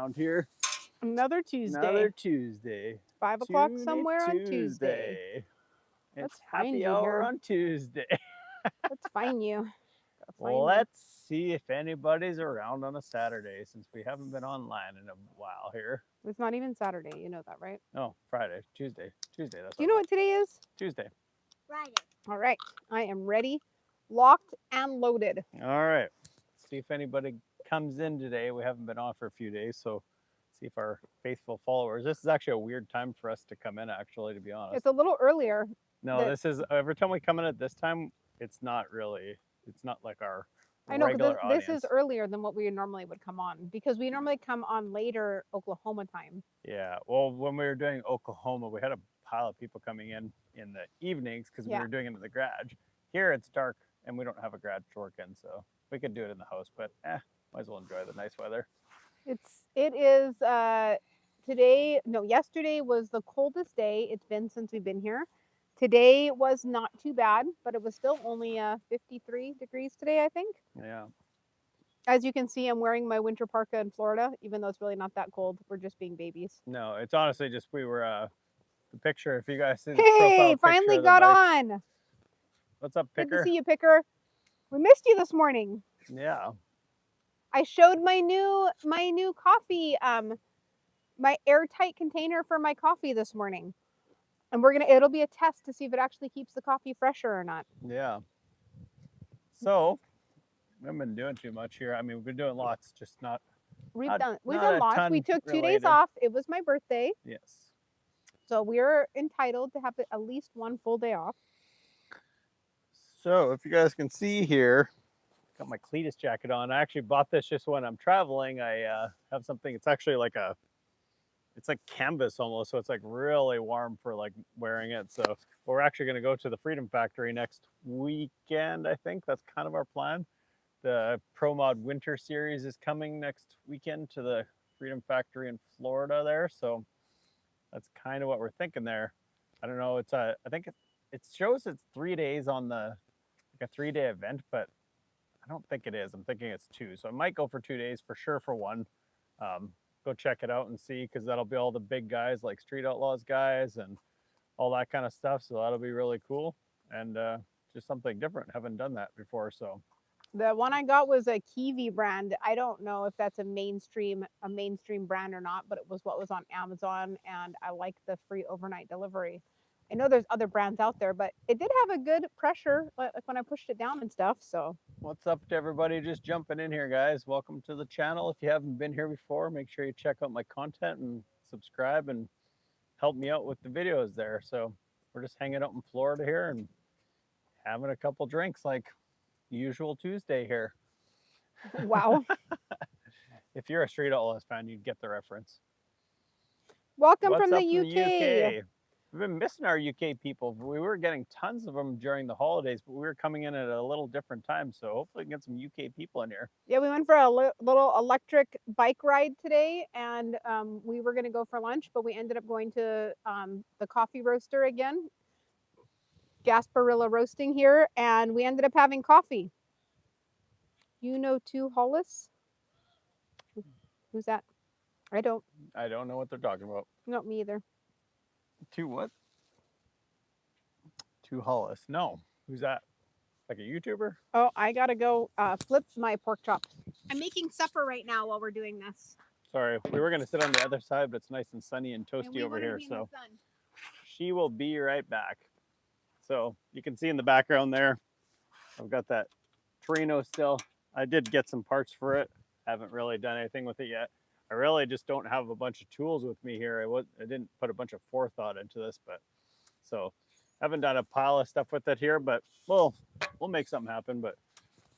around here. Another Tuesday. Another Tuesday. 5 o'clock Tune It somewhere on Tuesday. Tuesday. It's Let's find happy you hour here. on Tuesday. Let's find you. Gotta find you. Let's see if anybody's around on a Saturday since we haven't been online in a while here. It's not even Saturday. You know that, right? Oh, Friday, Tuesday. That's Do you know what today is? Tuesday. Friday. All right. I am ready, locked, and loaded. All right. See if anybody comes in today. We haven't been on for a few days, so see if our faithful followers. This is actually a weird time for us to come in, actually, to be honest. It's a little earlier. No, this is every time we come in at this time, it's not like our I know, regular because audience. this is earlier than what we normally would come on, because we normally come on later Oklahoma time. Yeah. Well, when we were doing Oklahoma, we had a pile of people coming in the evenings because we were doing it in the garage. Here it's dark and we don't have a garage to work in, so we could do it in the house, but might as well enjoy the nice weather. It is today, no, yesterday was the coldest day it's been since we've been here. Today was not too bad, but it was still only 53 degrees today, I think. Yeah. As you can see, I'm wearing my winter parka in Florida, even though it's really not that cold. We're just being babies. No, it's honestly just we were the picture. If you guys see the hey, finally got on. What's up, Picker? Good to see you, Picker. We missed you this morning. Yeah. I showed my new coffee, my airtight container for my coffee this morning. And it'll be a test to see if it actually keeps the coffee fresher or not. Yeah. So, we haven't been doing too much here. I mean, we've been doing lots, just not. We've done lots. We took 2 days off. It was my birthday. Yes. So we're entitled to have at least one full day off. So, if you guys can see here, got my Cletus jacket on. I actually bought this just when I'm traveling. I have something. It's actually like it's like canvas almost, so it's like really warm for like wearing it. So we're actually going to go to the Freedom Factory next weekend. I think that's kind of our plan. The Pro Mod Winter Series is coming next weekend to the Freedom Factory in Florida there. So that's kind of what we're thinking there. I don't know. I think it shows it's 3 days on like a 3-day event, but I don't think it is. I'm thinking it's 2. So I might go for 2 days for sure for one. Go check it out and see, because that'll be all the big guys like Street Outlaws guys and all that kind of stuff. So that'll be really cool and just something different. Haven't done that before. So the one I got was a Kiwi brand. I don't know if that's a mainstream brand or not, but it was what was on Amazon, and I like the free overnight delivery. I know there's other brands out there, but it did have a good pressure like when I pushed it down and stuff. So what's up to everybody just jumping in here, guys? Welcome to the channel. If you haven't been here before, make sure you check out my content and subscribe and help me out with the videos there. So we're just hanging out in Florida here and having a couple drinks like usual Tuesday here. wow. If you're a Street Outlaws fan, you'd get the reference. Welcome from the UK. We've been missing our UK people. We were getting tons of them during the holidays, but we were coming in at a little different time. So hopefully we can get some UK people in here. Yeah, we went for a little electric bike ride today, and we were going to go for lunch, but we ended up going to the coffee roaster again, Gasparilla Roasting here, and we ended up having coffee. You know Tu Hollis? Who's that? I don't know what they're talking about. No, me either. Tu what? Tu Hollis. No. Who's that? Like a YouTuber? Oh, I gotta go flip my pork chops. I'm making supper right now while we're doing this. Sorry, we were gonna sit on the other side, but it's nice and sunny and toasty over here. So she will be right back. So you can see in the background there, I've got that Torino still. I did get some parts for it. Haven't really done anything with it yet. I really just don't have a bunch of tools with me here. I didn't put a bunch of forethought into this, but so haven't done a pile of stuff with it here, but we'll make something happen. But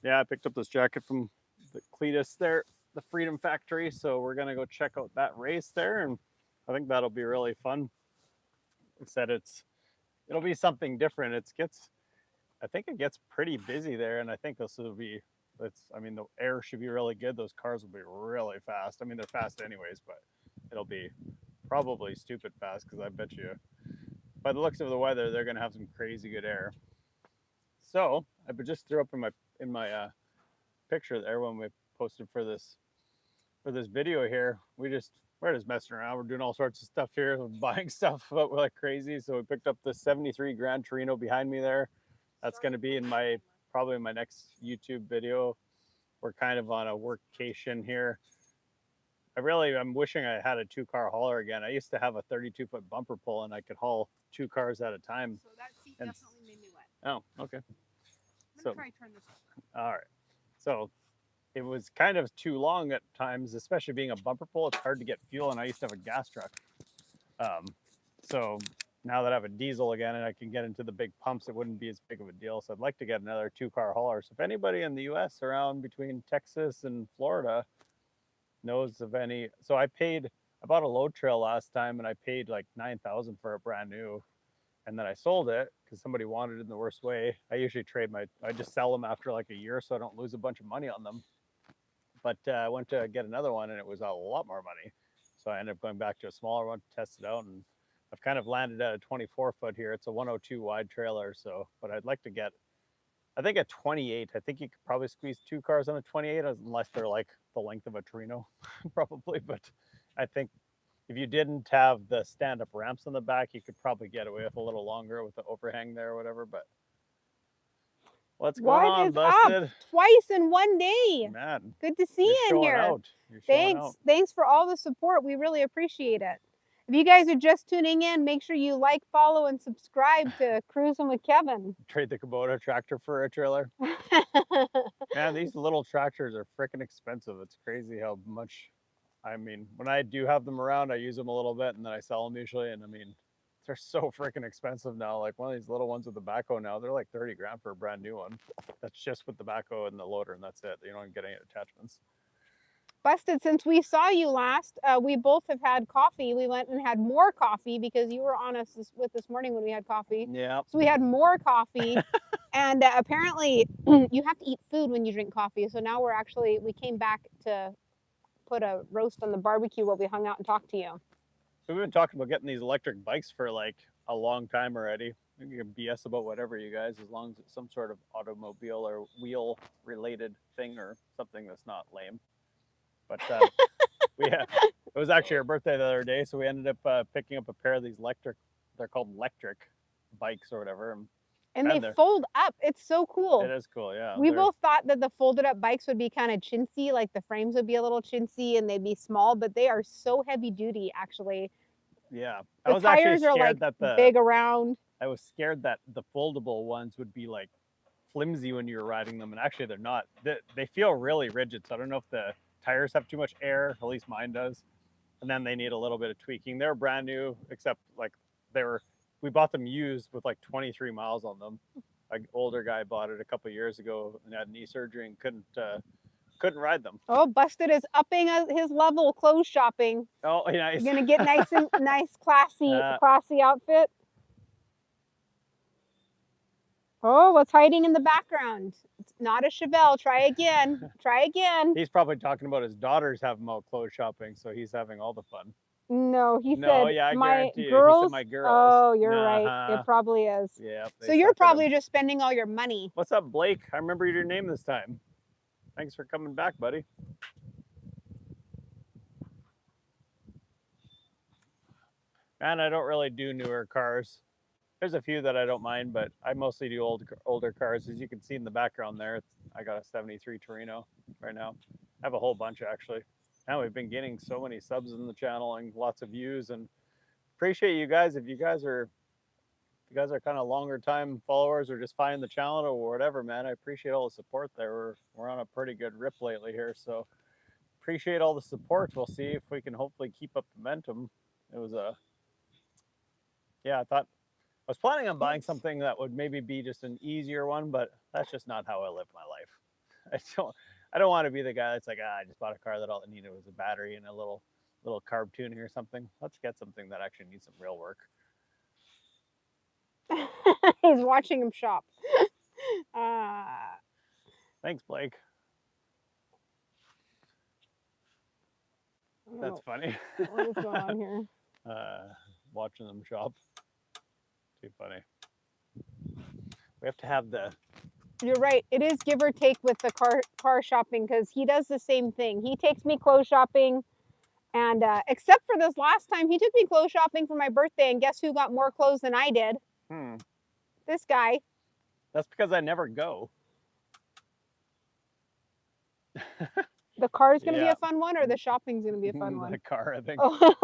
yeah, I picked up this jacket from the Cletus there, the Freedom Factory. So we're gonna go check out that race there, and I think that'll be really fun. Like I said, it'll be something different. I think it gets pretty busy there, and I think this will be. I mean, the air should be really good. Those cars will be really fast. I mean, they're fast anyways, but it'll be probably stupid fast, because I bet you, by the looks of the weather, they're going to have some crazy good air. So I just threw up in my picture there when we posted for this for this video here, we're just messing around. We're doing all sorts of stuff here. We're buying stuff like crazy. So we picked up the 73 Grand Torino behind me there. That's going to be in probably my next YouTube video. We're kind of on a workcation here. I'm wishing I had a 2-car hauler again. I used to have a 32-foot bumper pull and I could haul 2 cars at a time. So that seat definitely made me wet. Oh, okay. I'm gonna try turn this over. All right. So it was kind of too long at times, especially being a bumper pull. It's hard to get fuel, and I used to have a gas truck. So now that I have a diesel again and I can get into the big pumps, it wouldn't be as big of a deal. So I'd like to get another 2-car hauler. So if anybody in the U.S. around between Texas and Florida knows of any, so I bought a load trail last time and I paid like $9,000 for it brand new, and then I sold it because somebody wanted it in the worst way. I usually I just sell them after like a year so I don't lose a bunch of money on them. But I went to get another one and it was a lot more money. So I ended up going back to a smaller one to test it out, and I've kind of landed at a 24-foot here. It's a 102 wide trailer. So, but I'd like to get, I think a 28. I think you could probably squeeze 2 cars on a 28 unless they're like the length of a Torino, probably. But I think if you didn't have the stand-up ramps on the back, you could probably get away with a little longer with the overhang there or whatever. But what's going on, Busted? Up? Twice in one day. Man, good to see you in here. You're showing out. Thanks for all the support. We really appreciate it. If you guys are just tuning in, make sure you like, follow, and subscribe to Cruising with Kevin. Trade the Kubota tractor for a trailer. Man, these little tractors are freaking expensive. It's crazy how much. I mean, when I do have them around, I use them a little bit and then I sell them usually. And I mean, they're so freaking expensive now. Like one of these little ones with the backhoe now, they're like 30 grand for a brand new one. That's just with the backhoe and the loader, and that's it. You don't get any attachments. Busted, since we saw you last, we both have had coffee. We went and had more coffee because you were on us this morning when we had coffee. Yeah. So we had more coffee. And apparently you have to eat food when you drink coffee. So now we came back to put a roast on the barbecue while we hung out and talked to you. We've been talking about getting these electric bikes for like a long time already. You can BS about whatever, you guys, as long as it's some sort of automobile or wheel related thing or something that's not lame. But it was actually our birthday the other day, so we ended up picking up a pair of these they're called electric bikes or whatever. And they fold up. It's so cool. It is cool, yeah. We both thought that the folded up bikes would be kind of chintzy, like the frames would be a little chintzy and they'd be small, but they are so heavy duty, actually. Yeah. The tires are like big around. I was scared that the foldable ones would be like flimsy when you were riding them, and actually they're not. They feel really rigid, so I don't know if the tires have too much air, at least mine does, and then they need a little bit of tweaking. They're brand new, except like we bought them used with like 23 miles on them. An older guy bought it a couple years ago and had knee surgery and couldn't ride them. Oh, Busted is upping his level clothes shopping. Oh, yeah, he's gonna get nice classy outfit. Oh, what's hiding in the background? It's not a Chevelle. Try again. Try again. He's probably talking about his daughters have him out clothes shopping, so he's having all the fun. No, he said yeah, my girls. He said my girls. Oh, you're right. It probably is. Yeah. So you're probably just spending all your money. What's up, Blake? I remember your name this time. Thanks for coming back, buddy. Man, I don't really do newer cars. There's a few that I don't mind, but I mostly do older cars. As you can see in the background there, I got a 73 Torino right now. I have a whole bunch actually. Now we've been getting so many subs in the channel and lots of views, and appreciate you guys. If you guys are kind of longer time followers or just find the channel or whatever, man, I appreciate all the support there. We're on a pretty good rip lately here, so appreciate all the support. We'll see if we can hopefully keep up momentum. It was I was planning on buying something that would maybe be just an easier one, but that's just not how I live my life. I don't want to be the guy that's like, I just bought a car that all it needed was a battery and a little carb tuning or something. Let's get something that actually needs some real work. He's watching him shop. Thanks, Blake. That's funny. What is going on here? Watching them shop. Too funny. We have to have You're right. It is give or take with the car shopping because he does the same thing. He takes me clothes shopping, and except for this last time, he took me clothes shopping for my birthday, and guess who got more clothes than I did? This guy. That's because I never go. The car's going to be a fun one, or the shopping's going to be a fun one? The car, I think. Oh.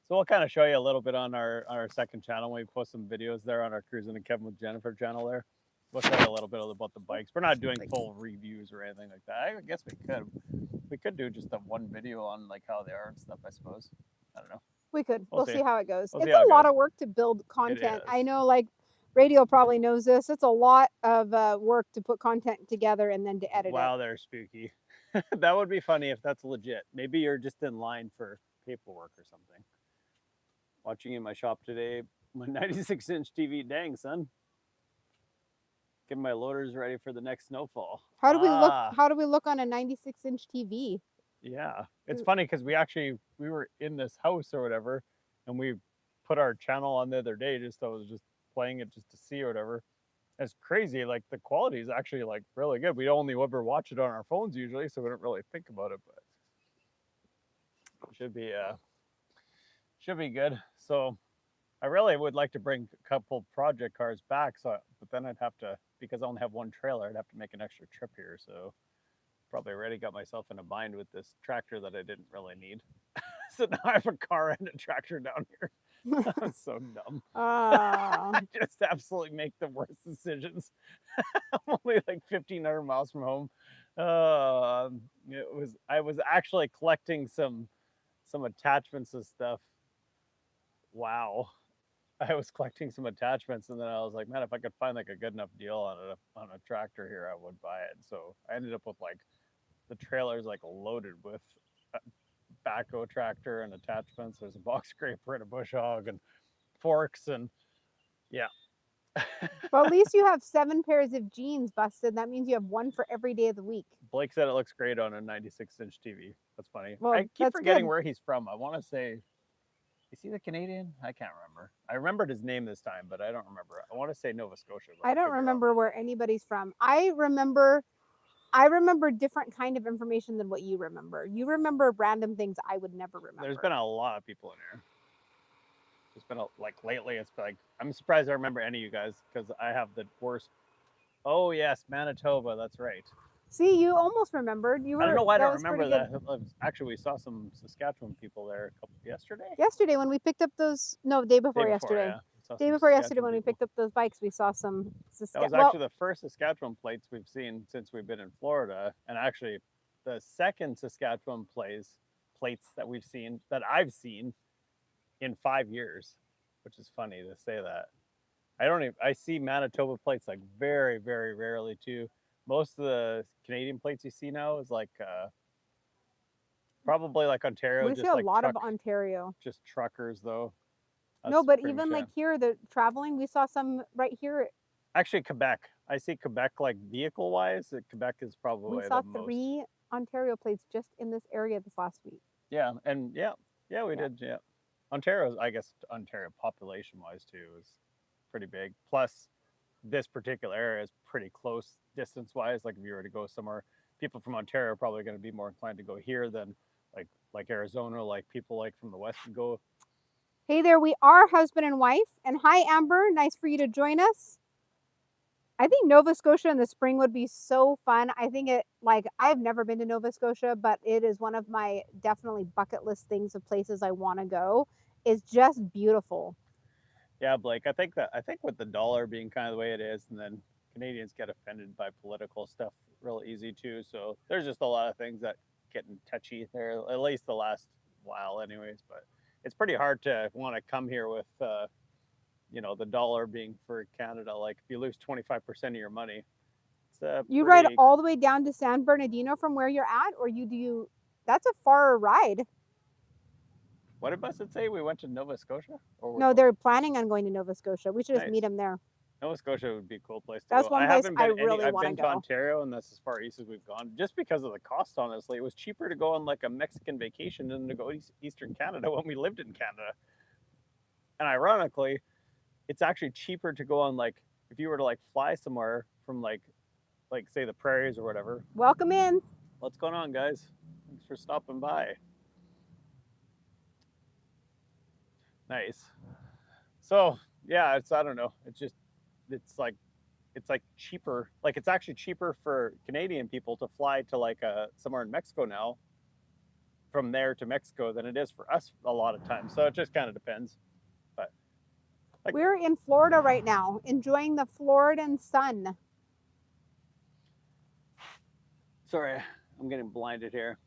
So we'll kind of show you a little bit on our second channel. We post some videos there on our Cruising with Kevin with Jennifer channel there. We'll show you a little bit about the bikes. We're not doing full reviews or anything like that. I guess we could. We could do just a one video on like how they are and stuff, I suppose. I don't know. We could. We'll see how it goes. We'll it's a lot of work to build content. I know, like, radio probably knows this. It's a lot of work to put content together and then to edit it. Wow, they're spooky. That would be funny if that's legit. Maybe you're just in line for paperwork or something. Watching in my shop today, my 96-inch TV. Dang, son. Getting my loaders ready for the next snowfall. How do we look? How do we look on a 96-inch TV? Yeah, it's funny because we were in this house or whatever, and we put our channel on the other day. I was just playing it just to see or whatever. It's crazy. Like the quality is actually like really good. We only ever watch it on our phones usually, so we don't really think about it, but it should be good. So I really would like to bring a couple project cars back. But then I'd have to, because I only have one trailer, I'd have to make an extra trip here. So probably already got myself in a bind with this tractor that I didn't really need. So now I have a car and a tractor down here. I'm so dumb. I just absolutely make the worst decisions. I'm only like 1,500 miles from home. I was actually collecting some attachments and stuff. Wow. I was collecting some attachments, and then I was like, man, if I could find like a good enough deal on a tractor here, I would buy it. So I ended up with like the trailer's like loaded with a backhoe tractor and attachments. There's a box scraper and a bush hog and forks, and yeah. Well, at least you have 7 pairs of jeans busted. That means you have one for every day of the week. Blake said it looks great on a 96-inch TV. That's funny. Well, I keep forgetting where he's from. I want to say, is he the Canadian? I can't remember. I remembered his name this time, but I don't remember. I want to say Nova Scotia. I don't remember where anybody's from. I remember different kind of information than what you remember. You remember random things I would never remember. There's been a lot of people in here. It's been like lately. It's like I'm surprised I remember any of you guys because I have the worst. Oh yes, Manitoba. That's right. See, you almost remembered. I don't know why I don't remember that. Actually, we saw some Saskatchewan people there yesterday. Yesterday when we picked up those. No, day before yesterday. Day before yesterday when we picked up those bikes, we saw some Saskatchewan. That was actually the first Saskatchewan plates we've seen since we've been in Florida, and actually the second Saskatchewan plates that I've seen in 5 years, which is funny to say that. I see Manitoba plates like very, very rarely too. Most of the Canadian plates you see now is like probably like Ontario. We see a lot of Ontario. Just truckers though. No, but even like here, the traveling, we saw some right here. Actually, Quebec. I see Quebec like vehicle wise. Quebec is probably we saw 3 Ontario plates just in this area this last week. Yeah, and we did. Yeah, Ontario's, I guess, Ontario population wise too is pretty big. Plus, this particular area is pretty close distance wise. Like if you were to go somewhere, people from Ontario are probably going to be more inclined to go here than like Arizona. Like people like from the west would go. Hey there, we are husband and wife. And hi, Amber. Nice for you to join us. I think Nova Scotia in the spring would be so fun. I think I've never been to Nova Scotia, but it is one of my definitely bucket list things of places I want to go. It's just beautiful. Yeah, Blake, I think with the dollar being kind of the way it is, and then Canadians get offended by political stuff real easy too. So there's just a lot of things that getting touchy there, at least the last while anyways, but it's pretty hard to want to come here with, the dollar being for Canada. Like if you lose 25% of your money, you ride all the way down to San Bernardino from where you're at, or that's a far ride. What did Bussett say? We went to Nova Scotia? No, they're planning on going to Nova Scotia. We should just meet them there. Nova Scotia would be a cool place to go. That's one place I really want to go. I've been to Ontario, and that's as far east as we've gone. Just because of the cost, honestly. It was cheaper to go on like a Mexican vacation than to go Eastern Canada when we lived in Canada. And ironically, it's actually cheaper to go on like, if you were to like fly somewhere from like say the prairies or whatever. Welcome in. What's going on, guys? Thanks for stopping by. Nice. So yeah, I don't know. It's like cheaper. Like it's actually cheaper for Canadian people to fly to like somewhere in Mexico now, from there to Mexico, than it is for us a lot of times. So it just kind of depends. But like, we're in Florida right now, enjoying the Floridan sun. Sorry, I'm getting blinded here.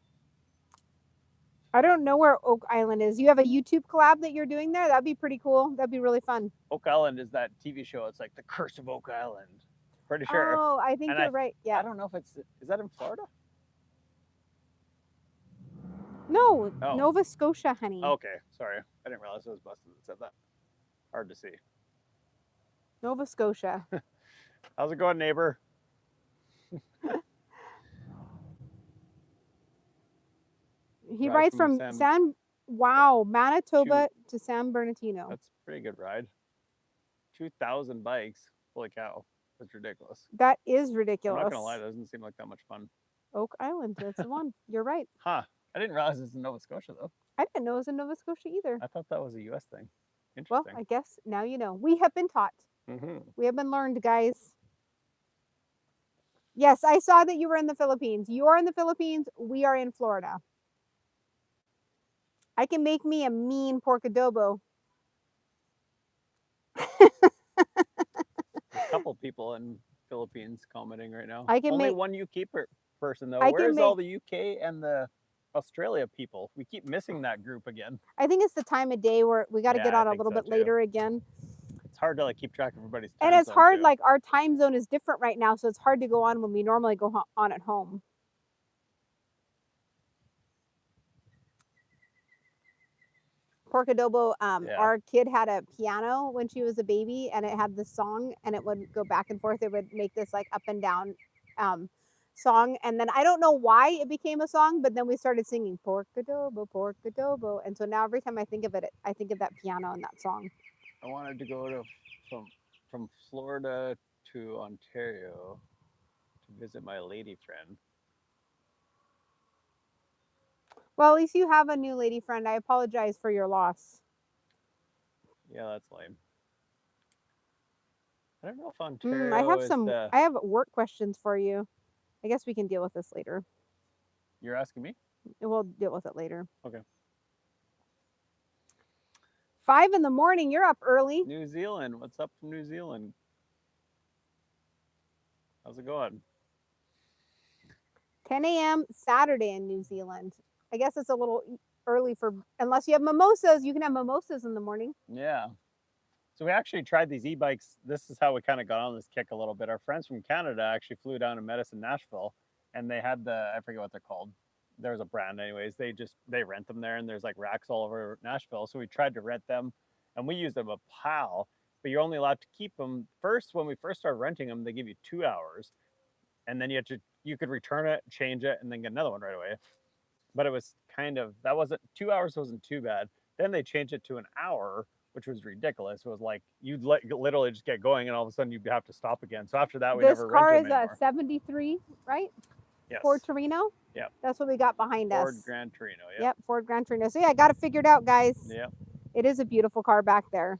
I don't know where Oak Island is. You have a YouTube collab that you're doing there? That'd be pretty cool. That'd be really fun. Oak Island is that TV show. It's like The Curse of Oak Island. Pretty sure. Oh, I think you're right. Yeah. I don't know if is that in Florida? No, Nova Scotia, honey. Okay, sorry. I didn't realize it was Boston that said that. Hard to see. Nova Scotia. How's it going, neighbor? He rides from Manitoba to San Bernardino. That's a pretty good ride. 2,000 bikes. Holy cow. That's ridiculous. That is ridiculous. I'm not going to lie. It doesn't seem like that much fun. Oak Island. That's the one. You're right. Huh. I didn't realize it's in Nova Scotia, though. I didn't know it was in Nova Scotia either. I thought that was a U.S. thing. Well, Interesting. I guess now you know. We have been taught. We have been learned, guys. Yes, I saw that you were in the Philippines. You are in the Philippines. We are in Florida. I can make me a mean pork adobo. A couple people in Philippines commenting right now. Only one UK person though. Where's all the UK and the Australia people? We keep missing that group again. I think it's the time of day where we got to get on a little bit later again. It's hard to like keep track of everybody's time. And it's hard, like our time zone is different right now, so it's hard to go on when we normally go on at home. Pork adobo, our kid had a piano when she was a baby, and it had this song, and it would go back and forth. It would make this like up and down song, and then I don't know why it became a song, but then we started singing pork adobo, and so now every time I think of it, I think of that piano and that song. I wanted to go from Florida to Ontario to visit my lady friend. Well, at least you have a new lady friend. I apologize for your loss. Yeah, that's lame. I don't know if Ontario I have work questions for you. I guess we can deal with this later. You're asking me? We'll deal with it later. Okay. 5 in the morning. You're up early. New Zealand. What's up from New Zealand? How's it going? 10 a.m. Saturday in New Zealand. I guess it's a little early unless you have mimosas. You can have mimosas in the morning. Yeah. So we actually tried these e-bikes. This is how we kind of got on this kick a little bit. Our friends from Canada actually flew down and met us in Nashville, and they had I forget what they're called. There's a brand anyways. They rent them there, and there's like racks all over Nashville. So we tried to rent them, and we used them a pile, but you're only allowed to keep them. When we first started renting them, they give you 2 hours, and then you could return it, change it, and then get another one right away. But it was 2 hours wasn't too bad. Then they changed it to an hour, which was ridiculous. It was like you'd literally just get going, and all of a sudden you'd have to stop again. So after that, we never rented them anymore. This car is a 73, right? Yes. Ford Torino? Yep. That's what we got behind us. Ford Gran Torino, yeah. Yep, Ford Gran Torino. So yeah, I got it figured out, guys. Yep. It is a beautiful car back there.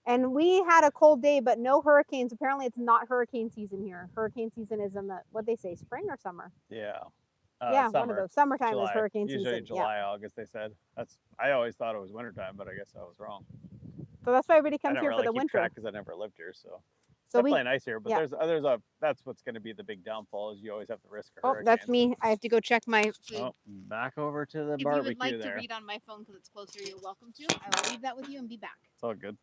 And we had a cold day, but no hurricanes. Apparently it's not hurricane season here. Hurricane season is in what'd they say, spring or summer? Yeah. Yeah, summer. one of those. Summertime July. is hurricane Usually season. July, August, they said. I always thought it was wintertime, but I guess I was wrong. So that's why everybody comes here for the winter. Because I never lived here, so it's definitely nice here. But that's what's going to be the big downfall is you always have the risk of hurricanes. That's me. I have to go check my food. Oh, back over to the barbecue there. If you would like to read on my phone because it's closer, you're welcome to. I will leave that with you and be back. It's all good.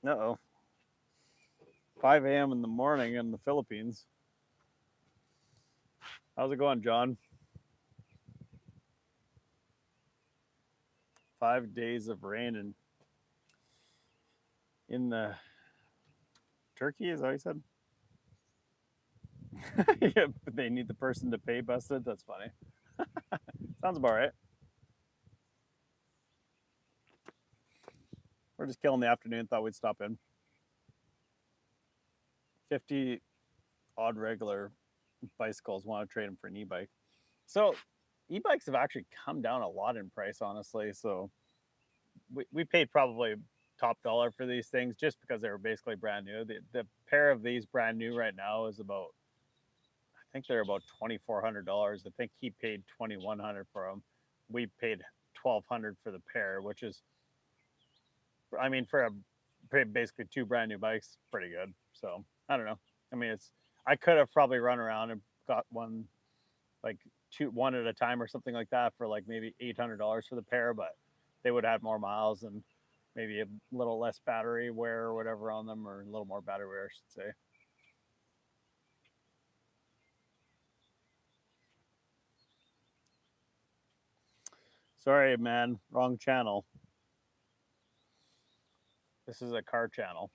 Uh-oh. 5 a.m. in the morning in the Philippines. How's it going, John? 5 days of rain in the Turkey, is that what you said? Yeah, but they need the person to pay busted. That's funny. Sounds about right. We're just killing the afternoon. Thought we'd stop in. 50 odd regular bicycles want to trade them for an e-bike. So e-bikes have actually come down a lot in price, honestly. So we paid probably top dollar for these things just because they were basically brand new. The pair of these brand new right now is about, I think they're about $2,400. I think he paid $2,100 for them. We paid $1,200 for the pair, which is, I mean, for basically two brand new bikes, pretty good. So I don't know. I mean, I could have probably run around and got one, like one at a time or something like that for like maybe $800 for the pair, but they would have more miles and maybe a little less battery wear or whatever on them, or a little more battery wear, I should say. Sorry, man, wrong channel. This is a car channel.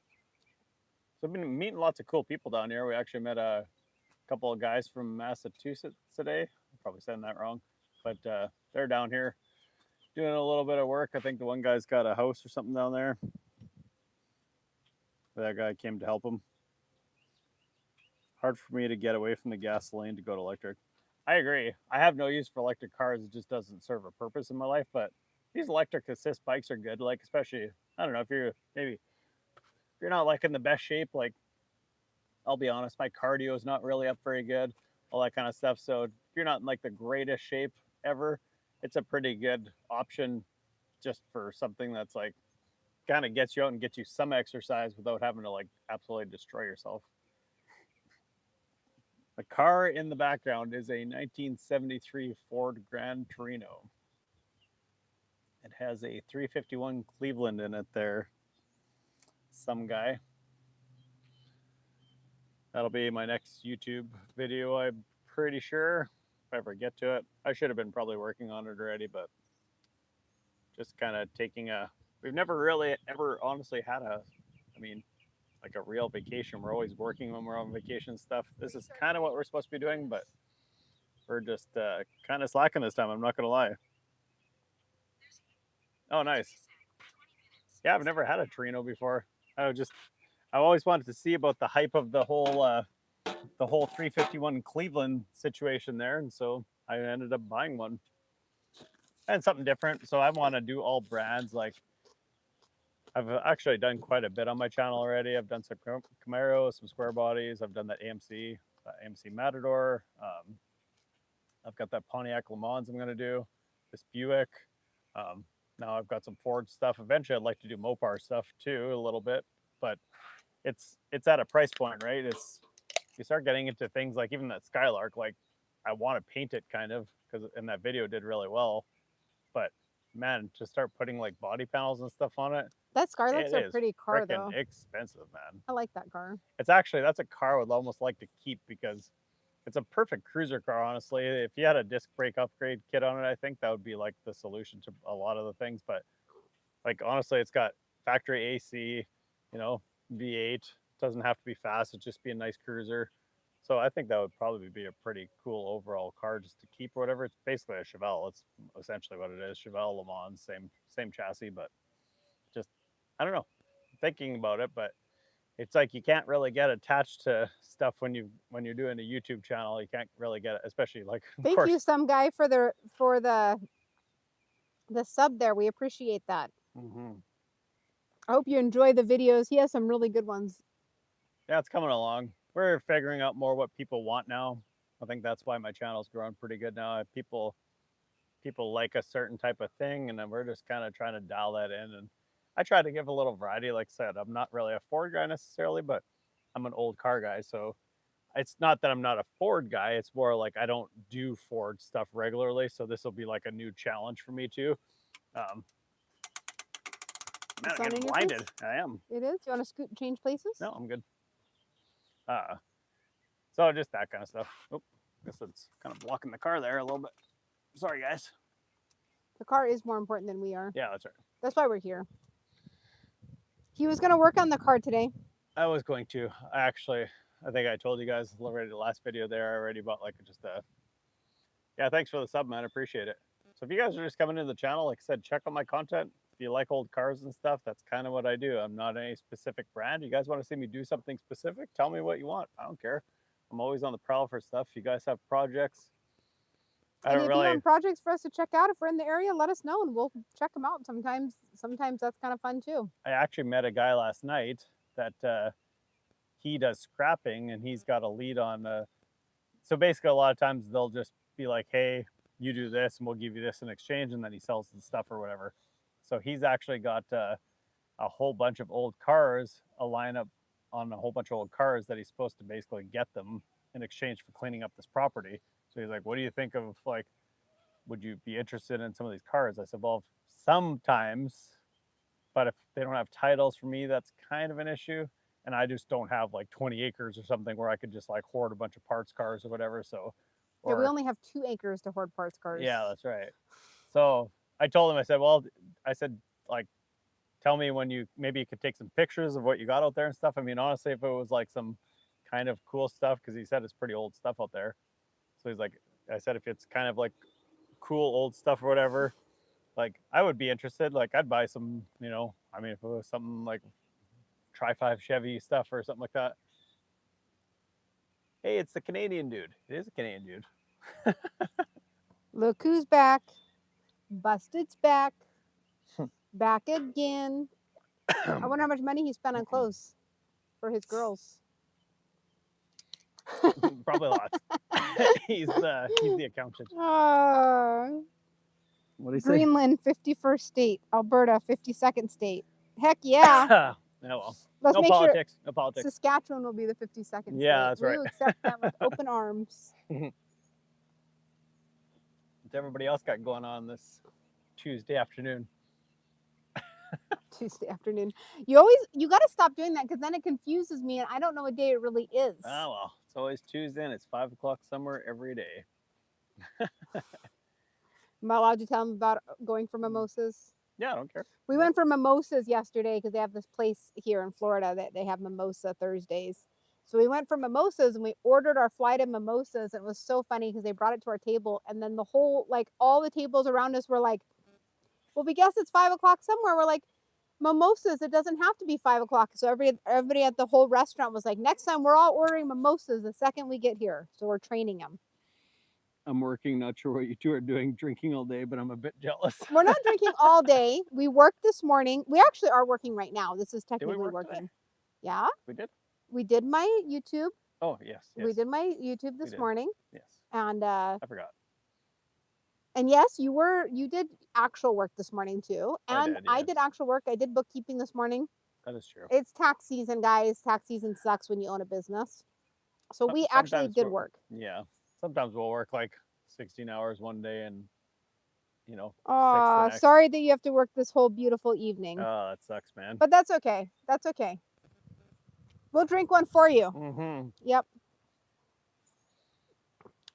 So I've been meeting lots of cool people down here. We actually met a couple of guys from Massachusetts today. I'm probably saying that wrong, but they're down here doing a little bit of work. I think the one guy's got a house or something down there. That guy came to help him. Hard for me to get away from the gasoline to go to electric. I agree. I have no use for electric cars. It just doesn't serve a purpose in my life. But these electric assist bikes are good. Like, especially, I don't know, if you're not like in the best shape. Like, I'll be honest, my cardio is not really up very good, all that kind of stuff. So if you're not in like the greatest shape ever, it's a pretty good option just for something that's like kind of gets you out and gets you some exercise without having to like absolutely destroy yourself. The car in the background is a 1973 Ford Grand Torino. It has a 351 Cleveland in it there. Some guy. That'll be my next YouTube video, I'm pretty sure, if I ever get to it. I should have been probably working on it already, but just kind of we've never really ever honestly had like a real vacation. We're always working when we're on vacation and stuff. This is kind of what we're supposed to be doing, but we're just kind of slacking this time. I'm not going to lie. Oh, nice. Yeah, I've never had a Torino before. I always wanted to see about the hype of the whole 351 Cleveland situation there, and so I ended up buying one. And something different. So I want to do all brands. Like, I've actually done quite a bit on my channel already. I've done some Camaro, some square bodies. I've done that AMC Matador. I've got that Pontiac Le Mans I'm going to do. This Buick. Now I've got some Ford stuff. Eventually, I'd like to do Mopar stuff too, a little bit. But it's at a price point, right? You start getting into things like even that Skylark. Like, I want to paint it kind of and that video did really well. But man, to start putting like body panels and stuff on it. That Skylark's a pretty car, though. Expensive, man. I like that car. That's a car I would almost like to keep because it's a perfect cruiser car, honestly. If you had a disc brake upgrade kit on it, I think that would be like the solution to a lot of the things. But like, honestly, it's got factory AC, V8. Doesn't have to be fast. It'd just be a nice cruiser. So I think that would probably be a pretty cool overall car just to keep or whatever. It's basically a Chevelle. It's essentially what it is. Chevelle Le Mans, same chassis, but just, I don't know, thinking about it, but it's like you can't really get attached to stuff when you're doing a YouTube channel. You can't really get it, especially like. Thank you, some guy, for the sub there. We appreciate that. Mm-hmm. I hope you enjoy the videos. He has some really good ones. Yeah, it's coming along. We're figuring out more what people want now. I think that's why my channel's growing pretty good now. People like a certain type of thing, and then we're just kind of trying to dial that in. And I try to give a little variety. Like I said, I'm not really a Ford guy necessarily, but I'm an old car guy. So it's not that I'm not a Ford guy. It's more like I don't do Ford stuff regularly. So this will be like a new challenge for me too. Man, I'm getting blinded. I am. It is? You want to scoot and change places? No, I'm good. So just that kind of stuff. Oh, I guess it's kind of blocking the car there a little bit. Sorry, guys. The car is more important than we are. Yeah, that's right. That's why we're here. He was going to work on the car today. I was going to. I think I told you guys already the last video there. I already bought like just a. Yeah, thanks for the sub, man. I appreciate it. So if you guys are just coming into the channel, like I said, check out my content. you like old cars and stuff, that's kind of what I do. I'm not any specific brand. You guys want to see me do something specific? Tell me what you want. I don't care. I'm always on the prowl for stuff. You guys have projects. I And don't if you really. have projects for us to check out, if we're in the area, let us know and we'll check them out. Sometimes that's kind of fun too. I actually met a guy last night that he does scrapping, and he's got a lead on. So basically, a lot of times they'll just be like, "Hey, you do this, and we'll give you this in exchange," and then he sells the stuff or whatever. So he's actually got a whole bunch of old cars, a lineup on a whole bunch of old cars that he's supposed to basically get them in exchange for cleaning up this property. So he's like, "What do you think of, like, would you be interested in some of these cars?" I said, "Well, sometimes, but if they don't have titles for me, that's kind of an issue. And I just don't have like 20 acres or something where I could just like hoard a bunch of parts cars or whatever." So, Yeah, we only have 2 acres to hoard parts cars. yeah, that's right. So I told him, I said, "Well," I said, like, "tell me when maybe you could take some pictures of what you got out there and stuff." I mean, honestly, if it was like some kind of cool stuff, because he said it's pretty old stuff out there. So he's like, I said, if it's kind of like cool old stuff or whatever, like, I would be interested. Like, I'd buy some, I mean, if it was something like Tri-5 Chevy stuff or something like that. Hey, it's the Canadian dude. It is a Canadian dude. Look who's back. Busted's back. Back again. I wonder how much money he spent on clothes for his girls. Probably lots. He's the accountant. What do you say? Greenland, 51st state. Alberta, 52nd state. Heck yeah. Oh, well. Let's No make politics. sure No politics. Saskatchewan will be the 52nd Yeah, state. that's right. We accept them with open arms. What's everybody else got going on this Tuesday afternoon? Tuesday afternoon. You got to stop doing that, because then it confuses me and I don't know what day it really is. Oh, well. It's always Tuesday and it's 5 o'clock somewhere every day. Am I allowed to tell them about going for mimosas? Yeah, I don't care. We went for mimosas yesterday because they have this place here in Florida that they have mimosa Thursdays. So we went for mimosas and we ordered our flight of mimosas. It was so funny because they brought it to our table, and then all the tables around us were like, "Well, we guess it's 5 o'clock somewhere." We're like, "Mimosas, it doesn't have to be 5 o'clock." So everybody at the whole restaurant was like, "Next time we're all ordering mimosas the second we get here." So we're training them. I'm working, not sure what you two are doing, drinking all day, but I'm a bit jealous. We're not drinking all day. We worked this morning. We actually are working right now. This is technically working. Today? Yeah. We did? We did my YouTube. Oh, yes. We did my YouTube this morning. Yes. And I forgot. And yes, you did actual work this morning too. And I did yes. actual work. I did bookkeeping this morning. That is true. It's tax season, guys. Tax season sucks when you own a business. So we actually did work. Yeah. Sometimes we'll work like 16 hours one day and, 6 Oh, the next. sorry that you have to work this whole beautiful evening. Oh, that sucks, man. But that's okay. That's okay. We'll drink one for you. Mm-hmm. Yep.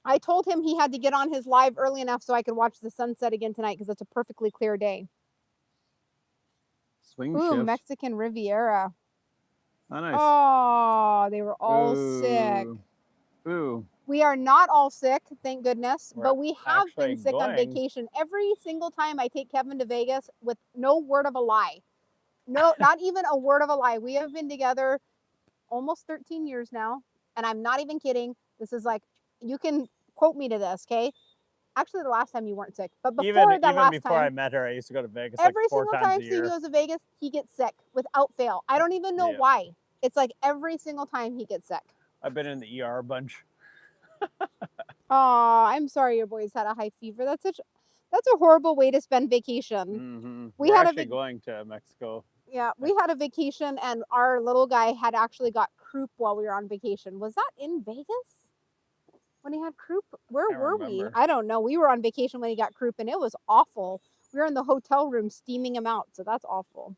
I told him he had to get on his live early enough so I could watch the sunset again tonight, because it's a perfectly clear day. Swing Ooh, shift. Mexican Riviera. Oh, nice. Oh, they were all sick. Ooh. We are not all sick, thank goodness, but we have been sick on going. vacation. Every single time I take Kevin to Vegas, with no word of a lie. No, not even a word of a lie. We have been together almost 13 years now, and I'm not even kidding. This is like, you can quote me to this, okay? Actually, the last time you weren't sick, but before even before I met her, I used to go to Vegas every like 4 single times time a year. he goes to Vegas, he gets sick without fail. I don't even know why. It's like every single time he gets sick. I've been in the ER a bunch. Oh, I'm sorry your boys had a high fever. That's a horrible way to spend vacation. Mm-hmm. We're actually going to Mexico. Yeah, we had a vacation, and our little guy had actually got croup while we were on vacation. Was that in Vegas? When he had croup? Where were we? I don't know. We were on vacation when he got croup, and it was awful. We were in the hotel room steaming him out, so that's awful.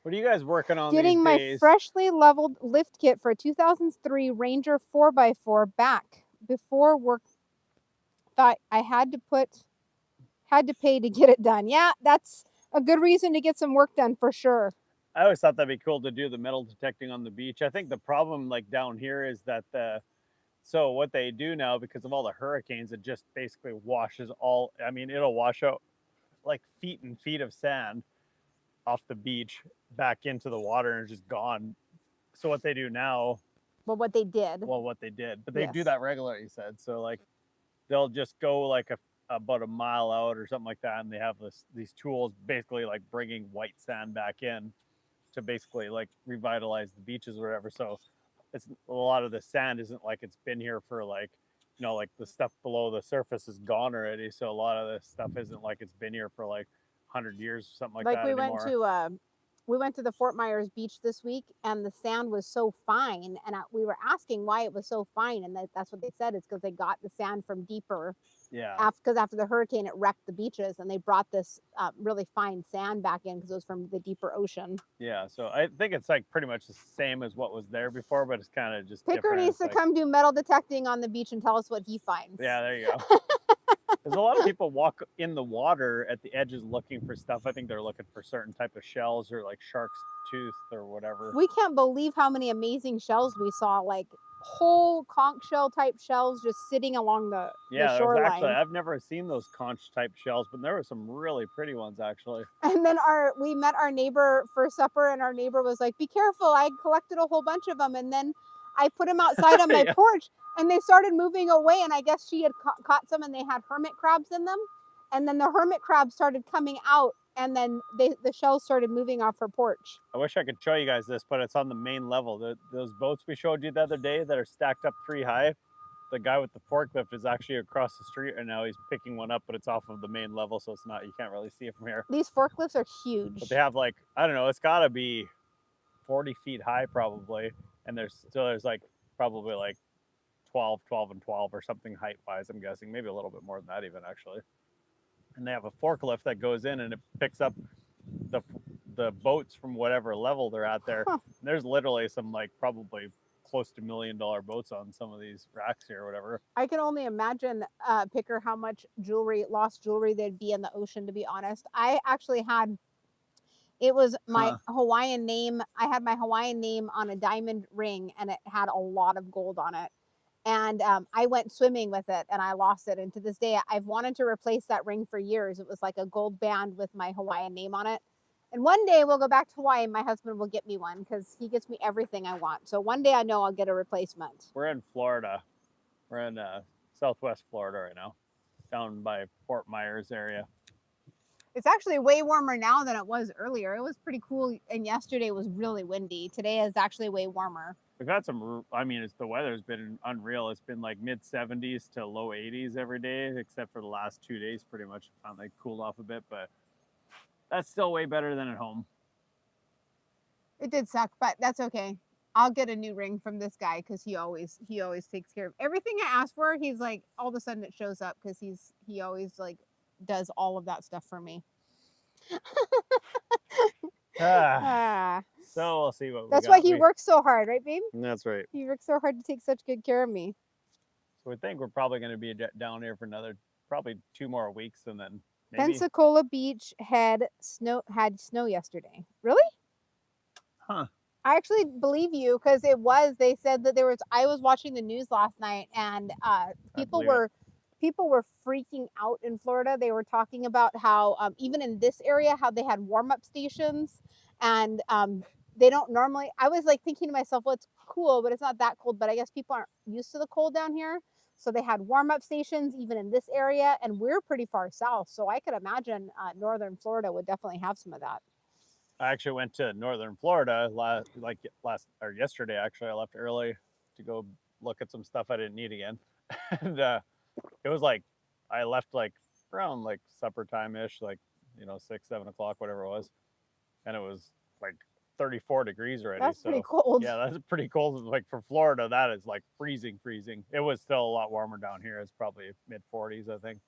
What are you guys working on Getting these my days? freshly leveled lift kit for a 2003 Ranger 4x4 back. Before work, thought I had to pay to get it done. Yeah, that's a good reason to get some work done for sure. I always thought that'd be cool to do the metal detecting on the beach. I think the problem like down here is that so what they do now, because of all the hurricanes, it just basically washes all, I mean, it'll wash out like feet and feet of sand off the beach back into the water and just gone. So what they do now, Well, what they did. but they do that regularly, you said. So like they'll just go like about a mile out or something like that, and they have these tools basically like bringing white sand back in to basically like revitalize the beaches or whatever. So it's a lot of the sand isn't like it's been here for like, you know, like the stuff below the surface is gone already. So a lot of this stuff isn't like it's been here for like 100 years or something like that anymore. We went to the Fort Myers beach this week, and the sand was so fine, and we were asking why it was so fine, and that's what they said, is because they got the sand from deeper. Yeah. Because after the hurricane, it wrecked the beaches, and they brought this really fine sand back in because it was from the deeper ocean. Yeah, so I think it's like pretty much the same as what was there before, but it's kind of just Picker different. needs to come do metal detecting on the beach and tell us what he finds. Yeah, there you go. There's a lot of people walk in the water at the edges looking for stuff. I think they're looking for certain type of shells or like shark's tooth or whatever. We can't believe how many amazing shells we saw, like whole conch shell type shells just sitting along the shoreline. Actually, I've never seen those conch type shells, but there were some really pretty ones actually. And then we met our neighbor for supper, and our neighbor was like, "Be careful, I collected a whole bunch of them." And then I put them outside on my porch, and they started moving away, and I guess she had caught some, and they had hermit crabs in them. And then the hermit crabs started coming out, and then the shells started moving off her porch. I wish I could show you guys this, but it's on the main level. Those boats we showed you the other day that are stacked up 3 high, the guy with the forklift is actually across the street right now. He's picking one up, but it's off of the main level, so it's not, you can't really see it from here. These forklifts are huge. But they have like, I don't know, it's got to be 40 feet high probably, and there's like probably like 12 and 12 or something height wise, I'm guessing, maybe a little bit more than that even actually. And they have a forklift that goes in and it picks up the boats from whatever level they're at there. There's literally some like probably close to $1 million boats on some of these racks here or whatever. I can only imagine, Picker, how much lost jewelry there'd be in the ocean, to be honest. I actually had, it was my Hawaiian name. I had my Hawaiian name on a diamond ring, and it had a lot of gold on it. And I went swimming with it, and I lost it. And to this day, I've wanted to replace that ring for years. It was like a gold band with my Hawaiian name on it. And one day we'll go back to Hawaii, and my husband will get me one because he gets me everything I want. So one day I know I'll get a replacement. We're in Florida. We're in Southwest Florida right now, down by Fort Myers area. It's actually way warmer now than it was earlier. It was pretty cool, and yesterday was really windy. Today is actually way warmer. We've had some, I mean, the weather's been unreal. It's been like mid 70s to low 80s every day, except for the last 2 days, pretty much. Found like cooled off a bit, but that's still way better than at home. It did suck, but that's okay. I'll get a new ring from this guy because he always takes care of everything I ask for. He's like, all of a sudden it shows up because he always like does all of that stuff for me. So we'll see what that's why he works so hard, right, babe? That's right. He works so hard to take such good care of me. So we think we're probably going to be down here for probably 2 more weeks, and then maybe. Pensacola Beach had snow yesterday. Really? Huh. I actually believe you because they said that I was watching the news last night, and people were freaking out in Florida. They were talking about how even in this area, how they had warm-up stations, and they don't normally, I was like thinking to myself, well, it's cool, but it's not that cold. But I guess people aren't used to the cold down here. So they had warm-up stations even in this area, and we're pretty far south. So I could imagine northern Florida would definitely have some of that. I actually went to northern Florida yesterday. Actually, I left early to go look at some stuff I didn't need again. And it was like, I left like around like supper time-ish, like, 6, 7 o'clock, whatever it was. And it was like 34 degrees already. That's pretty cold. Yeah, that's pretty cold. Like for Florida, that is like freezing. It was still a lot warmer down here. It's probably mid 40s, I think.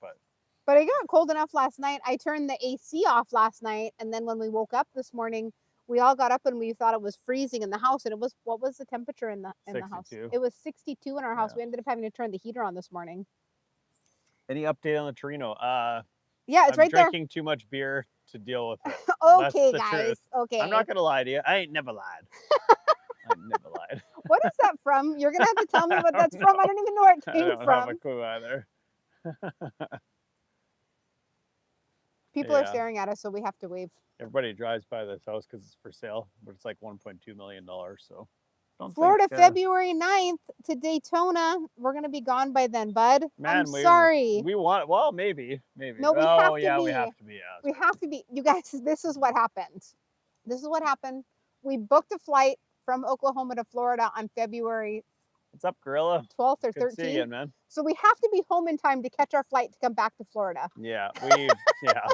But it got cold enough last night. I turned the AC off last night. And then when we woke up this morning, we all got up and we thought it was freezing in the house. And it was, what was the temperature in the house? It was 62 in our house. Yeah. We ended up having to turn the heater on this morning. Any update on the Torino? Yeah, it's right there. I'm drinking too much beer to deal with it. Okay, guys. Truth. Okay. I'm not going to lie to you. I ain't never lied. I never lied. What is that from? You're going to have to tell me what that's from. I don't even know where it came from. I don't have a clue either. People are Yeah. staring at us, so we have to wave. Everybody drives by this house because it's for sale, but it's like $1.2 million. So don't Florida, think, February 9th to Daytona. We're going to be gone by then, bud. man, I'm sorry. we want, well, maybe. No, we Oh, have to yeah, be. we have to be. Yeah, We that's right. have to be. You guys, this is what happened. This is what happened. We booked a flight from Oklahoma to Florida on February What's up, Gorilla? 12th or Good to see you 13th. again, man. So we have to be home in time to catch our flight to come back to Florida. Yeah, yeah.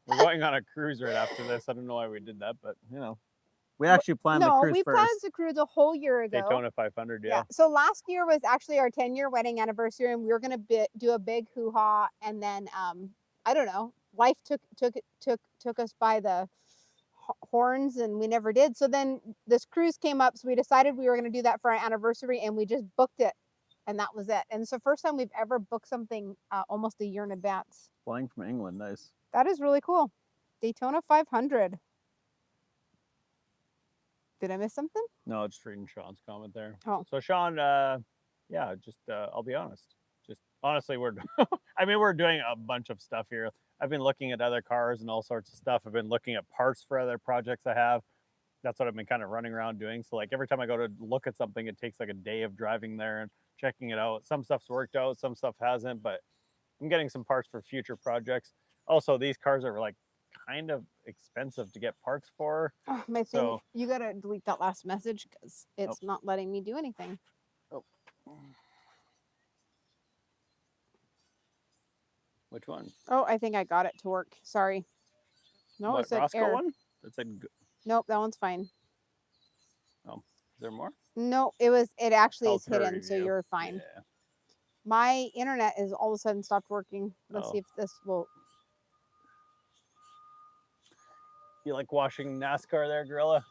We're going on a cruise right after this. I don't know why we did that, but you know. We actually planned the cruise we first. planned the cruise a whole year ago. Daytona 500, yeah. So last year was actually our 10-year wedding anniversary, and we were going to do a big hoo-ha, and then I don't know, life took us by the horns, and we never did. So then this cruise came up, so we decided we were going to do that for our anniversary, and we just booked it, and that was it. And it's the first time we've ever booked something almost a year in advance. Flying from England, nice. That is really cool. Daytona 500. Did I miss something? No, just reading Sean's comment there. Oh. So Sean, yeah, just I'll be honest. Just honestly, we're we're doing a bunch of stuff here. I've been looking at other cars and all sorts of stuff. I've been looking at parts for other projects I have. That's what I've been kind of running around doing. So like every time I go to look at something, it takes like a day of driving there and checking it out. Some stuff's worked out, some stuff hasn't, but I'm getting some parts for future projects. Also, these cars are like kind of expensive to get parts for. Oh, my thing. You gotta delete that last message because it's not letting me do anything. Oh. Which one? Oh, I think I got it to work. Sorry. No, What, it's an Roscoe error. one? That's a. Nope, that one's fine. Oh, is there more? No, it actually is Filter hidden, so review. you're fine. Yeah. My internet is all of a sudden stopped working. Let's see if this will. You like watching NASCAR there, Gorilla?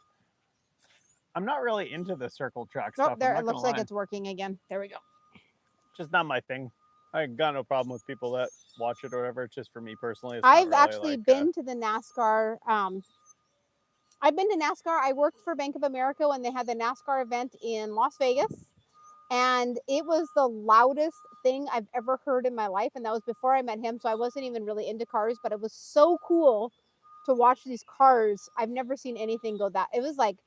I'm not really into the circle track Oh, stuff. there, it looks like it's working again. There we go. Just not my thing. I got no problem with people that watch it or whatever. It's just for me personally. It's I've not really actually like, been to the NASCAR. I've been to NASCAR. I worked for Bank of America when they had the NASCAR event in Las Vegas. And it was the loudest thing I've ever heard in my life. And that was before I met him. So I wasn't even really into cars, but it was so cool to watch these cars. I've never seen anything go that. It was like,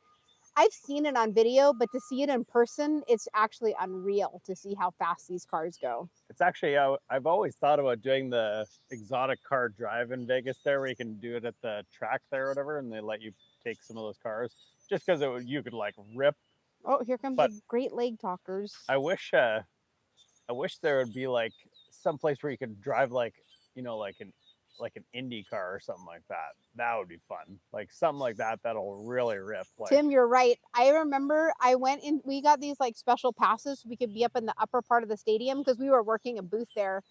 I've seen it on video, but to see it in person, it's actually unreal to see how fast these cars go. It's actually, I've always thought about doing the exotic car drive in Vegas there, where you can do it at the track there or whatever, and they let you take some of those cars just because you could like rip. Oh, here comes the Great Leg Talkers. I wish there would be like some place where you could drive like, you know, like an Indy car or something like that. That would be fun. Like something like that that'll really rip. Like, Tim, you're right. I remember I went in, we got these like special passes so we could be up in the upper part of the stadium because we were working a booth there,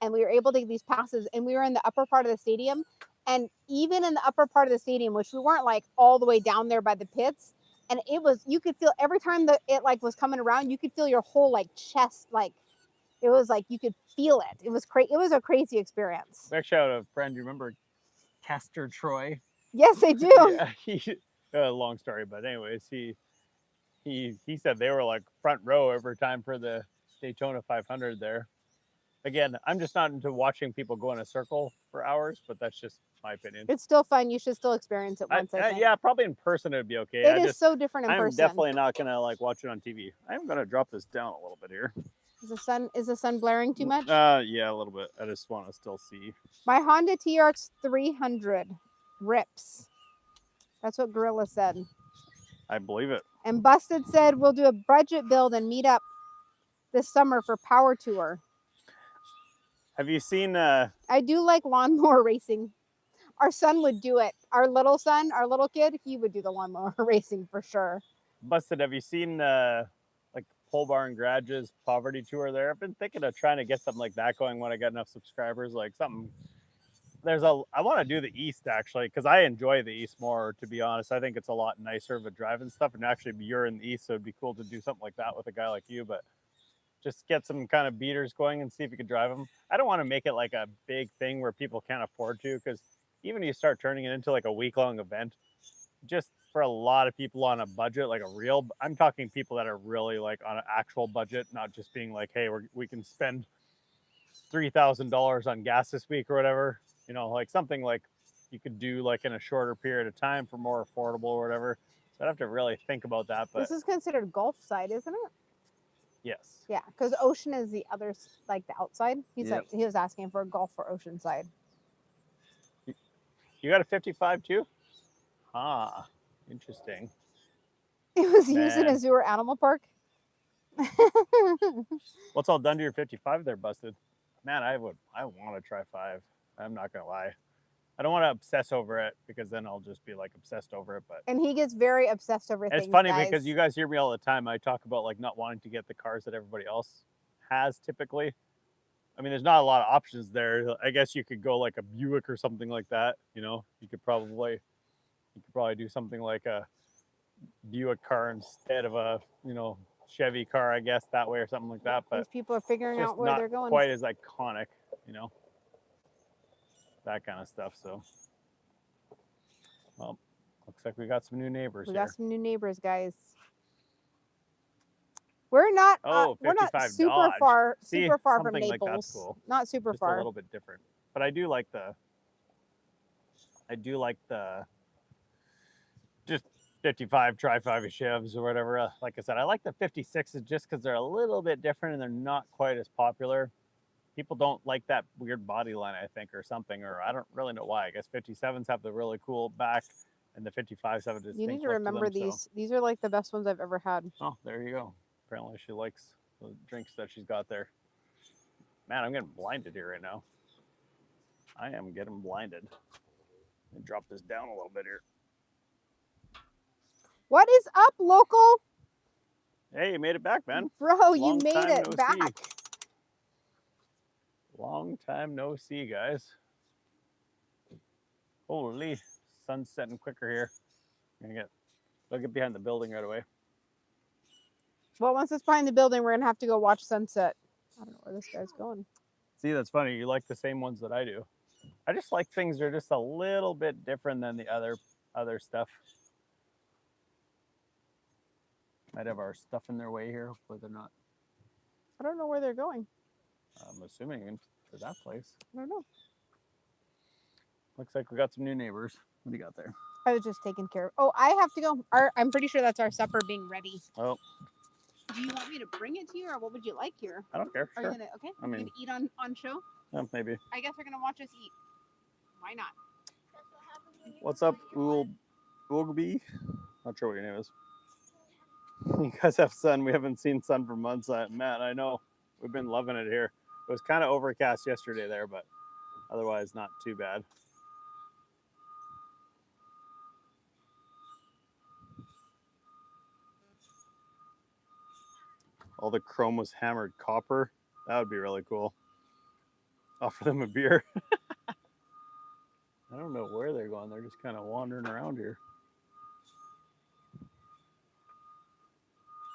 and we were able to get these passes, and we were in the upper part of the stadium. And even in the upper part of the stadium, which we weren't like all the way down there by the pits, and it was, you could feel every time that it like was coming around, you could feel your whole like chest, like it was like you could feel it. It was crazy. It was a crazy experience. Actually, I had a friend. You remember Castor Troy? Yes, I do. Yeah, long story, but anyways, he said they were like front row every time for the Daytona 500 there. Again, I'm just not into watching people go in a circle for hours, but that's just my opinion. It's still fun. You should still experience it once. I think. Yeah, probably in person it'd be okay. It is so different in person. I'm definitely not gonna like watch it on TV. I'm gonna drop this down a little bit here. Is the sun blaring too much? Yeah, a little bit. I just want to still see. My Honda TRX 300 rips. That's what Gorilla said. I believe it. And Busted said we'll do a budget build and meet up this summer for Power Tour. Have you seen? I do like lawnmower racing. Our son would do it. Our little son, our little kid, he would do the lawnmower racing for sure. Busted, have you seen like Pole Barn Garage's Poverty Tour there? I've been thinking of trying to get something like that going when I got enough subscribers. Like something. I want to do the East actually because I enjoy the East more. To be honest, I think it's a lot nicer of a drive and stuff. And actually, you're in the East, so it'd be cool to do something like that with a guy like you. But just get some kind of beaters going and see if you could drive them. I don't want to make it like a big thing where people can't afford to, because even if you start turning it into like a week-long event, just for a lot of people on a budget, like I'm talking people that are really like on an actual budget, not just being like, hey, we can spend $3,000 on gas this week or whatever. You know, like something like you could do like in a shorter period of time for more affordable or whatever. So I'd have to really think about that. But This is considered Gulf side, isn't it? yes. Yeah, because ocean is the other, like the outside. He's Yep. like, he was asking for a Gulf or ocean side. You got a 55 too? Ah, interesting. It was used in a Man. zoo or animal park. What's all done to your 55 there, Busted? Man, I want to try 5. I'm not going to lie. I don't want to obsess over it because then I'll just be like obsessed over it. But And he gets very obsessed over and things, it's funny guys. because you guys hear me all the time. I talk about like not wanting to get the cars that everybody else has typically. I mean, there's not a lot of options there. I guess you could go like a Buick or something like that. You know, you could probably do something like a Buick car instead of a Chevy car, I guess that way or something like that. But these people are figuring just out where not they're going. quite as iconic, that kind of stuff. So, well, looks like we got some new neighbors We here. got some new neighbors, guys. We're not. We're not 55 super Dodge. far. See, Super far from something Naples. like that's cool. Not super Just far. a little bit different. But I do like the just 55 tri-5 Chevs or whatever. Like I said, I like the 56s just because they're a little bit different and they're not quite as popular. People don't like that weird body line, I think, or something, or I don't really know why. I guess 57s have the really cool back, and the 55s have a distinct You need to look remember to them, these. So. These are like the best ones I've ever had. Oh, there you go. Apparently she likes the drinks that she's got there. Man, I'm getting blinded here right now. I am getting blinded. Let me drop this down a little bit here. What is up, local? Hey, you made it back, man. Bro, you made it back. See. Long time no see, guys. Holy, sun's setting quicker here. I'll get behind the building right away. Well, once it's behind the building, we're gonna have to go watch sunset. I don't know where this guy's going. See, that's funny. You like the same ones that I do. I just like things that are just a little bit different than the other stuff. Might have our stuff in their way here. Hopefully they're not. I don't know where they're going. I'm assuming to that place. I don't know. Looks like we got some new neighbors. What do you got there? I was just taking care of. Oh, I have to go. I'm pretty sure that's our supper being ready. Oh. Do you want me to bring it to you, or what would you like here? I don't care. Are sure. you gonna okay? I mean, you gonna eat on show? Yeah, maybe. I guess they're gonna watch us eat. Why not? What's up, Oogby? Not sure what your name is. You guys have sun. We haven't seen sun for months. Matt, I know. We've been loving it here. It was kind of overcast yesterday there, but otherwise not too bad. All the chrome was hammered copper. That would be really cool. Offer them a beer. I don't know where they're going. They're just kind of wandering around here.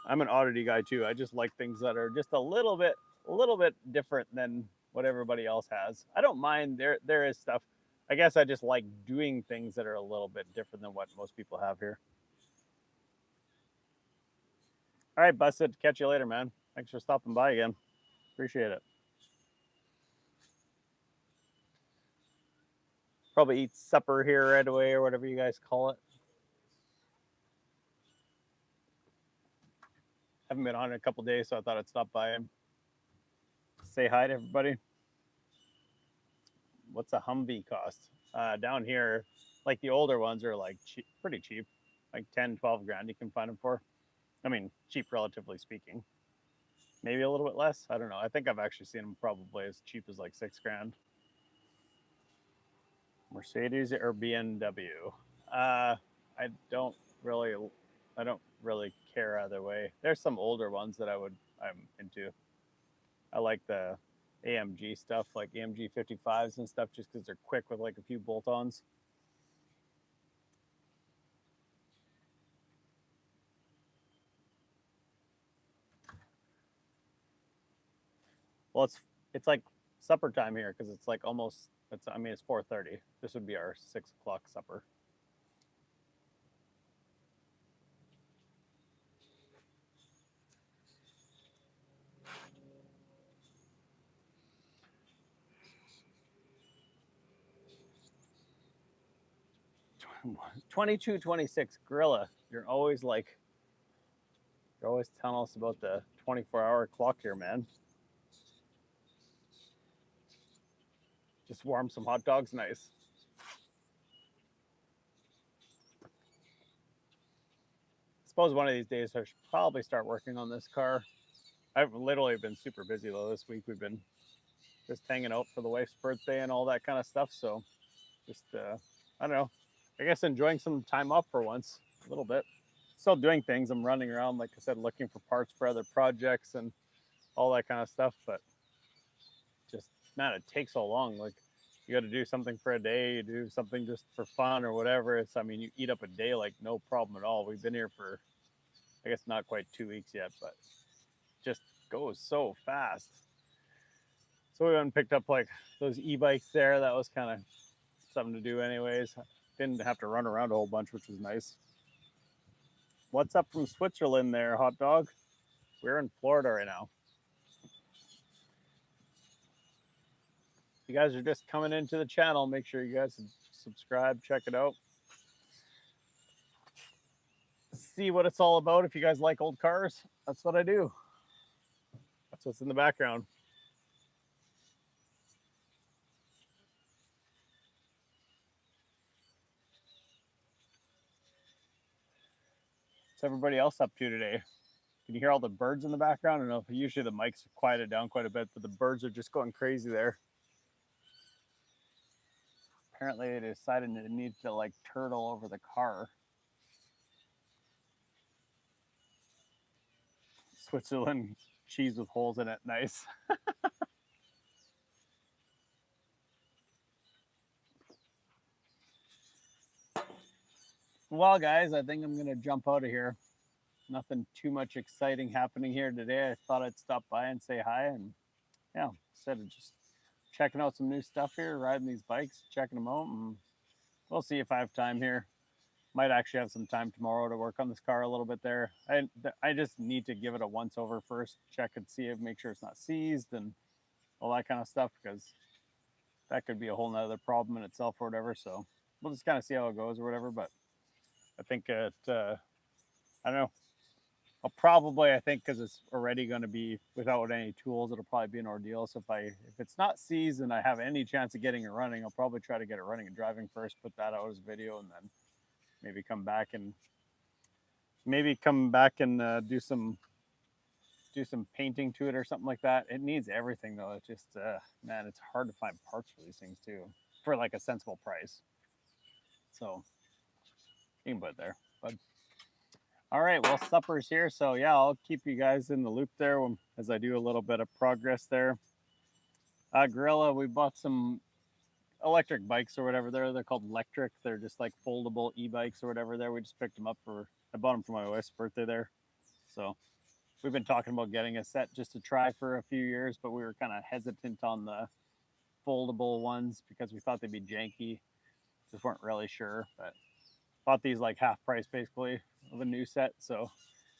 I'm an oddity guy too. I just like things that are just a little bit different than what everybody else has. I don't mind. There is stuff. I guess I just like doing things that are a little bit different than what most people have here. All right, Busted. Catch you later, man. Thanks for stopping by again. Appreciate it. Probably eat supper here right away or whatever you guys call it. Haven't been on in a couple days, so I thought I'd stop by and say hi to everybody. What's a Humvee cost? Down here, like the older ones are like cheap, pretty cheap, like 10, 12 grand you can find them for. I mean, cheap relatively speaking. Maybe a little bit less. I don't know. I think I've actually seen them probably as cheap as like 6 grand. Mercedes or BMW? I don't really care either way. There's some older ones that I'm into. I like the AMG stuff, like AMG 55s and stuff, just because they're quick with like a few bolt-ons. Well, it's like supper time here because it's like almost. It's 4:30. This would be our 6 o'clock supper. 2226 Gorilla. You're always telling us about the 24-hour clock here, man. Just warm some hot dogs, nice. I suppose one of these days I should probably start working on this car. I've literally been super busy though this week. We've been just hanging out for the wife's birthday and all that kind of stuff. So just I don't know. I guess enjoying some time off for once, a little bit. Still doing things. I'm running around, like I said, looking for parts for other projects and all that kind of stuff. But just, man, it takes so long. Like, you got to do something for a day, you do something just for fun or whatever. It's, I mean, you eat up a day like no problem at all. We've been here for, I guess, not quite 2 weeks yet, but just goes so fast. So we went and picked up like those e-bikes there. That was kind of something to do anyways. Didn't have to run around a whole bunch, which was nice. What's up from Switzerland there, hot dog? We're in Florida right now. If you guys are just coming into the channel, make sure you guys subscribe, check it out. See what it's all about. If you guys like old cars, that's what I do. That's what's in the background. What's everybody else up to today? Can you hear all the birds in the background? I don't know if usually the mics are quieted down quite a bit, but the birds are just going crazy there. Apparently they decided it needs to like turtle over the car. Switzerland cheese with holes in it, nice. Well, guys, I think I'm gonna jump out of here. Nothing too much exciting happening here today. I thought I'd stop by and say hi, and yeah, instead of just checking out some new stuff here, riding these bikes, checking them out, and we'll see if I have time here. Might actually have some time tomorrow to work on this car a little bit there. I just need to give it a once over first, check and see it, make sure it's not seized and all that kind of stuff, because that could be a whole nother problem in itself or whatever. So we'll just kind of see how it goes or whatever. But I think I don't know. I'll probably, I think, because it's already going to be without any tools, it'll probably be an ordeal. So if it's not seized and I have any chance of getting it running, I'll probably try to get it running and driving first, put that out as a video, and then maybe come back and do some painting to it or something like that. It needs everything though. It's just man, it's hard to find parts for these things too for like a sensible price. So you can put it there. But all right, well, supper's here, so yeah, I'll keep you guys in the loop there as I do a little bit of progress there. Gorilla, we bought some electric bikes or whatever there. They're called electric. They're just like foldable e-bikes or whatever there. We just picked them up I bought them for my wife's birthday there. So we've been talking about getting a set just to try for a few years, but we were kind of hesitant on the foldable ones because we thought they'd be janky. Just weren't really sure, but bought these like half price basically of a new set. So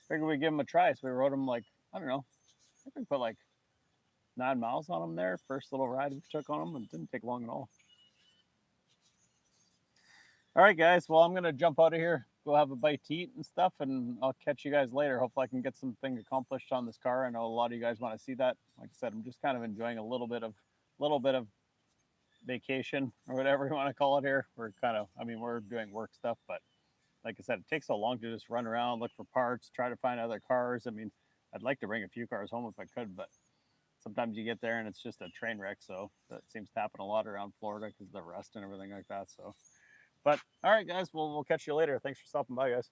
figured we'd give them a try. So we rode them like, I don't know, I think we put like 9 miles on them there. First little ride we took on them, and it didn't take long at all. All right, guys. Well, I'm going to jump out of here, go have a bite to eat and stuff, and I'll catch you guys later. Hopefully I can get something accomplished on this car. I know a lot of you guys want to see that. Like I said, I'm just kind of enjoying a little bit of vacation or whatever you want to call it here. We're doing work stuff, but like I said, it takes so long to just run around, look for parts, try to find other cars. I mean, I'd like to bring a few cars home if I could, but sometimes you get there and it's just a train wreck. So that seems to happen a lot around Florida because of the rust and everything like that. So, but all right, guys, we'll catch you later. Thanks for stopping by, guys.